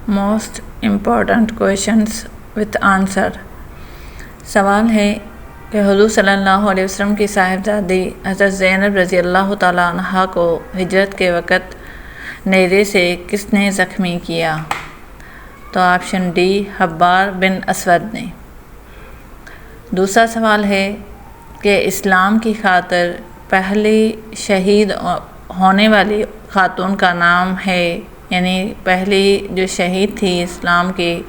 Most important questions with answer. سوال ہے کہ حضور صلی اللہ علیہ وسلم کی صاحبزادی حضرت زینب رضی اللہ تعالیٰ عنہا کو ہجرت کے وقت نیزے سے کس نے زخمی کیا؟ تو آپشن ڈی، حبار بن اسود نے۔ دوسرا سوال ہے کہ اسلام کی خاطر پہلی شہید ہونے والی خاتون کا نام ہے، یعنی پہلی جو شہید تھی اسلام کی،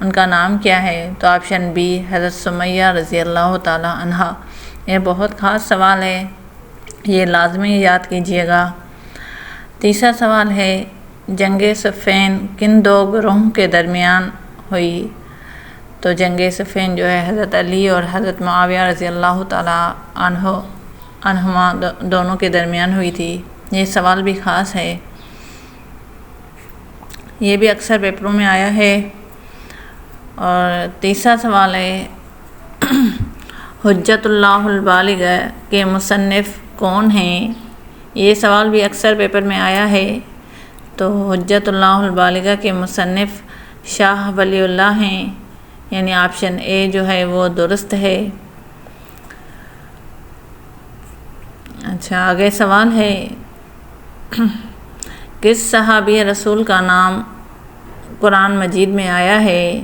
ان کا نام کیا ہے؟ تو آپشن بی، حضرت سمیہ رضی اللہ تعالیٰ عنہا۔ یہ بہت خاص سوال ہے، یہ لازمی یاد کیجیے گا۔ تیسرا سوال ہے جنگ صفین کن دو گروہوں کے درمیان ہوئی؟ تو جنگ صفین جو ہے حضرت علی اور حضرت معاویہ رضی اللہ تعالیٰ عنہما دونوں کے درمیان ہوئی تھی۔ یہ سوال بھی خاص ہے، یہ بھی اکثر پیپروں میں آیا ہے۔ اور تیسرا سوال ہے حجت اللہ البالغہ کے مصنف کون ہیں؟ یہ سوال بھی اکثر پیپر میں آیا ہے۔ تو حجت اللہ البالغہ کے مصنف شاہ ولی اللہ ہیں، یعنی آپشن اے جو ہے وہ درست ہے۔ اچھا، آگے سوال ہے کس صحابی رسول کا نام قرآن مجید میں آیا ہے؟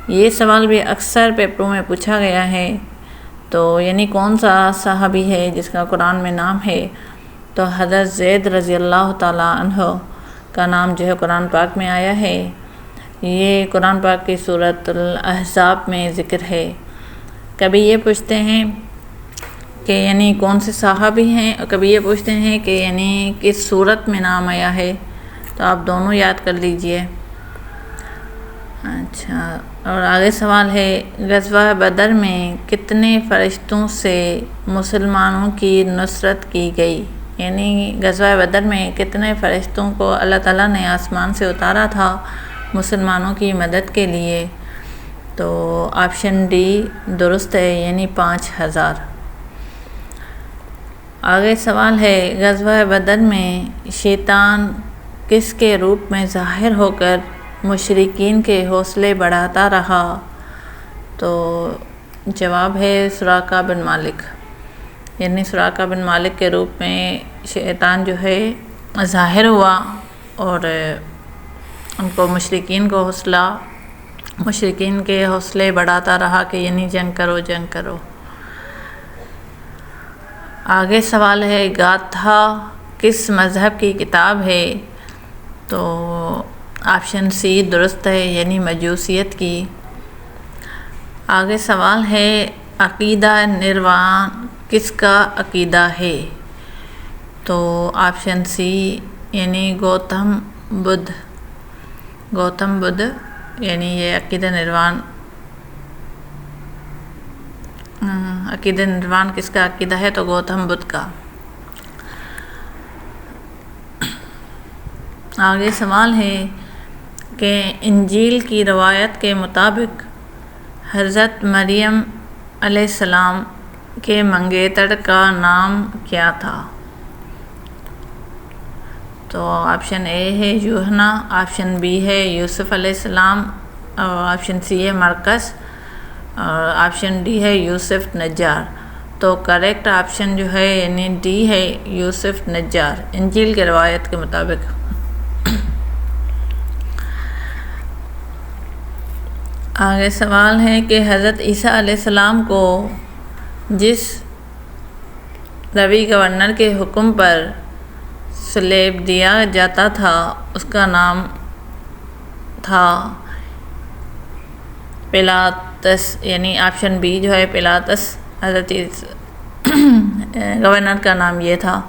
یہ سوال بھی اکثر پیپروں میں پوچھا گیا ہے۔ تو یعنی کون سا صحابی ہے جس کا قرآن میں نام ہے؟ تو حضرت زید رضی اللہ تعالیٰ عنہ کا نام جو ہے قرآن پاک میں آیا ہے۔ یہ قرآن پاک کی سورۃ الاحزاب میں ذکر ہے۔ کبھی یہ پوچھتے ہیں کہ یعنی کون سے صحابی ہیں، اور کبھی یہ پوچھتے ہیں کہ یعنی کس سورت میں نام آیا ہے۔ تو آپ دونوں یاد کر لیجئے۔ اچھا، اور آگے سوال ہے غزوہ بدر میں کتنے فرشتوں سے مسلمانوں کی نصرت کی گئی؟ یعنی غزوہ بدر میں کتنے فرشتوں کو اللہ تعالیٰ نے آسمان سے اتارا تھا مسلمانوں کی مدد کے لیے؟ تو آپشن ڈی درست ہے، یعنی 5000۔ آگے سوال ہے غزوہ بدر میں شیطان کس کے روپ میں ظاہر ہو کر مشرکین کے حوصلے بڑھاتا رہا؟ تو جواب ہے سراقہ بن مالک، یعنی سراقہ بن مالک کے روپ میں شیطان جو ہے ظاہر ہوا اور ان کو مشرکین کے حوصلے بڑھاتا رہا کہ یعنی جنگ کرو جنگ کرو۔ آگے سوال ہے گاتھا کس مذہب کی کتاب ہے؟ تو آپشن سی درست ہے، یعنی مجوسیت کی۔ آگے سوال ہے عقیدہ نروان کس کا عقیدہ ہے؟ تو آپشن سی، یعنی گوتم بدھ، یعنی یہ عقیدہ نروان کس کا عقیدہ ہے؟ تو گوتم بدھ کا۔ آگے سوال ہے کہ انجیل کی روایت کے مطابق حضرت مریم علیہ السلام کے منگیتر کا نام کیا تھا؟ تو آپشن اے ہے یوحنا، آپشن بی ہے یوسف علیہ السلام، اور آپشن سی ہے مرقس، اور آپشن ڈی ہے یوسف نجار۔ تو کریکٹ آپشن جو ہے یعنی ڈی ہے یوسف نجار، انجیل کے روایت کے مطابق۔ آگے سوال ہے کہ حضرت عیسیٰ علیہ السلام کو جس روی گورنر کے حکم پر صلیب دیا جاتا تھا اس کا نام تھا پیلاطس، یعنی آپشن بی جو ہے پیلاطس، حضرت گورنر کا نام یہ تھا۔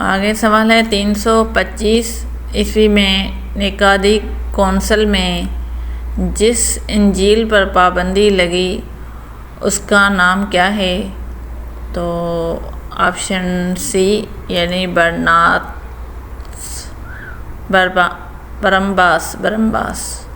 آگے سوال ہے 325 عیسوی میں نقادی کونسل میں جس انجیل پر پابندی لگی اس کا نام کیا ہے؟ تو آپشن سی، یعنی برمباس۔